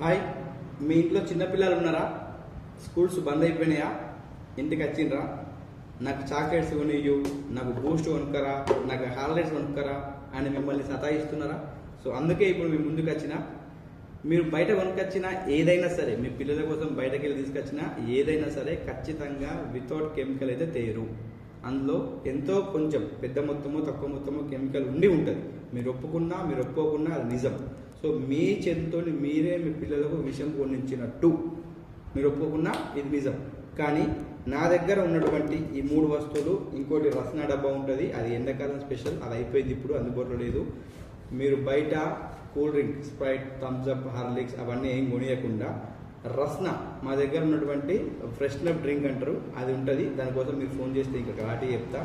Hi, మీ ఇంట్లో చిన్నపిల్లలు ఉన్నారా? స్కూల్స్ బంద్ అయిపోయినాయా? ఇంటికి వచ్చిండ్రా? నాకు చాక్లెట్స్ కొనియు, నాకు బూస్ట్ కొనుక్కరా, నాకు హాలిడేస్ కొనుక్కరా అని మిమ్మల్ని సతాయిస్తున్నారా? సో అందుకే ఇప్పుడు మీ ముందుకు వచ్చిన, మీరు బయట కొనుకొచ్చిన ఏదైనా సరే, మీ పిల్లల కోసం బయటకు వెళ్ళి తీసుకొచ్చిన ఏదైనా సరే ఖచ్చితంగా వితౌట్ కెమికల్ అయితే తేరు. అందులో ఎంతో కొంచెం పెద్ద మొత్తమో తక్కువ మొత్తమో కెమికల్ ఉండి ఉంటుంది. మీరు ఒప్పుకున్నా మీరు ఒప్పుకోకున్నా అది నిజం. సో మీ చేతితో మీరే మీ పిల్లలకు విషం కొనిచ్చినట్టు, మీరు ఒప్పుకున్నా ఇది నిజం. కానీ నా దగ్గర ఉన్నటువంటి ఈ 3 వస్తువులు, ఇంకోటి రస్నా డబ్బా ఉంటుంది, అది ఎండాకాలం స్పెషల్, అది అయిపోయింది, ఇప్పుడు అందుబాటులో లేదు. మీరు బయట cool drink, Sprite, Thums Up, Horlicks అవన్నీ ఏం కొనియకుండా రస్నా, మా దగ్గర ఉన్నటువంటి ఫ్రెష్నప్ డ్రింక్ అంటారు, అది ఉంటుంది. దానికోసం మీరు ఫోన్ చేస్తే ఇంకా ఘాటి చెప్తా.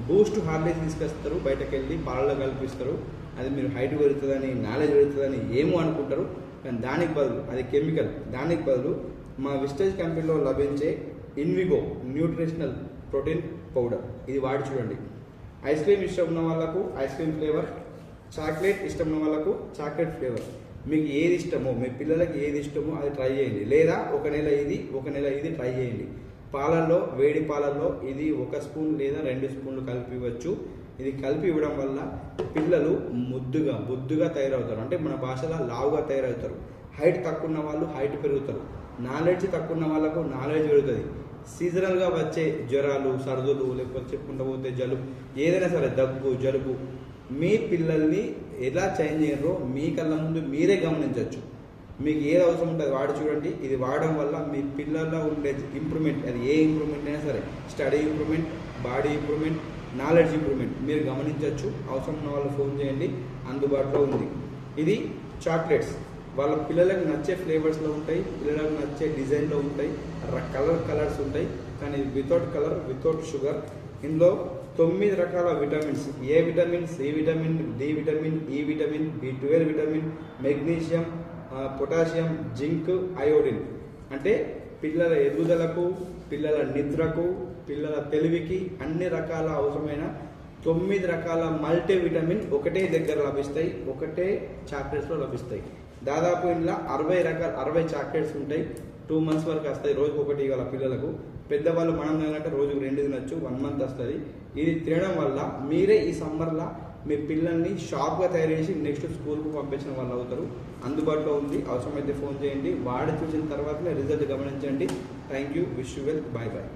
బూస్ట్, హార్లిక్స్ తీసుకొస్తారు, బయటకు వెళ్ళి పాలలో కల్పిస్తారు. అది మీరు హైట్ పెరుగుతుందని, నాలెడ్జ్ పెరుగుతుందని ఏమో అనుకుంటారు, కానీ దానికి బదులు అది కెమికల్. దానికి బదులు మా విస్టేజ్ కంపెనీలో లభించే ఇన్విగో న్యూట్రిషనల్ ప్రోటీన్ పౌడర్, ఇది వాడి చూడండి. ఐస్ క్రీమ్ ఇష్టం ఉన్న వాళ్ళకు ఐస్ క్రీమ్ ఫ్లేవర్, చాక్లెట్ ఇష్టం ఉన్న వాళ్ళకు చాక్లెట్ ఫ్లేవర్. మీకు ఏది ఇష్టమో, మీ పిల్లలకి ఏది ఇష్టమో అది ట్రై చేయండి. లేదా ఒక నెల ఇది ట్రై చేయండి. పాలల్లో, వేడి పాలల్లో ఇది 1 స్పూన్ లేదా 2 స్పూన్లు కలిపి ఇవ్వచ్చు. ఇది కలిపి ఇవ్వడం వల్ల పిల్లలు బొద్దుగా తయారవుతారు. అంటే మన భాషలో లావుగా తయారవుతారు. హైట్ తక్కువ ఉన్న వాళ్ళు హైట్ పెరుగుతారు. నాలెడ్జ్ తక్కువ ఉన్న వాళ్ళకు నాలెడ్జ్ పెరుగుతుంది. సీజనల్గా వచ్చే జ్వరాలు, సర్దులు, లేకపోతే చెప్పుకుంటూ పోతే జలుబు, ఏదైనా సరే దగ్గు, జలుబు, మీ పిల్లల్ని ఎలా చేంజ్ చేయరో మీ కళ్ళ ముందు మీరే గమనించవచ్చు. మీకు ఏది అవసరం ఉంటుంది వాడి చూడండి. ఇది వాడడం వల్ల మీ పిల్లల్లో ఉండే ఇంప్రూవ్మెంట్, అది ఏ ఇంప్రూవ్మెంట్ అయినా సరే, study improvement, body improvement, knowledge improvement మీరు గమనించవచ్చు. అవసరం ఉన్న వాళ్ళు ఫోన్ చేయండి, అందుబాటులో ఉంది. ఇది చాక్లెట్స్, వాళ్ళ పిల్లలకు నచ్చే ఫ్లేవర్స్లో ఉంటాయి, పిల్లలకు నచ్చే డిజైన్లో ఉంటాయి, కలర్స్ ఉంటాయి. కానీ వితౌట్ కలర్, వితౌట్ షుగర్. ఇందులో 9 రకాల vitamins, A vitamin, C vitamin, D vitamin, E vitamin, B12 vitamin, magnesium, potassium, zinc, iodine. అంటే పిల్లల ఎదుగుదలకు, పిల్లల నిద్రకు, పిల్లల తెలివికి అన్ని రకాల అవసరమైన 9 రకాల మల్టీ విటమిన్ ఒకటే దగ్గర లభిస్తాయి, ఒకటే చాక్లెట్స్లో లభిస్తాయి. దాదాపు ఇందులో 60 చాక్లెట్స్ ఉంటాయి. 2 months వరకు వస్తాయి, రోజుకు ఒకటి గల పిల్లలకు. పెద్దవాళ్ళు మనం తినాలంటే రోజుకు 2 తినొచ్చు, 1 month వస్తుంది. ఇది తినడం వల్ల మీరే ఈ సమ్మర్లో మీ పిల్లల్ని షార్ప్గా తయారు చేసి నెక్స్ట్ స్కూల్కు పంపించిన వాళ్ళు అవుతారు. అందుబాటులో ఉంది, అవసరమైతే ఫోన్ చేయండి. వాడి చూసిన తర్వాతనే రిజల్ట్ గమనించండి. Thank you, wish you well, bye bye.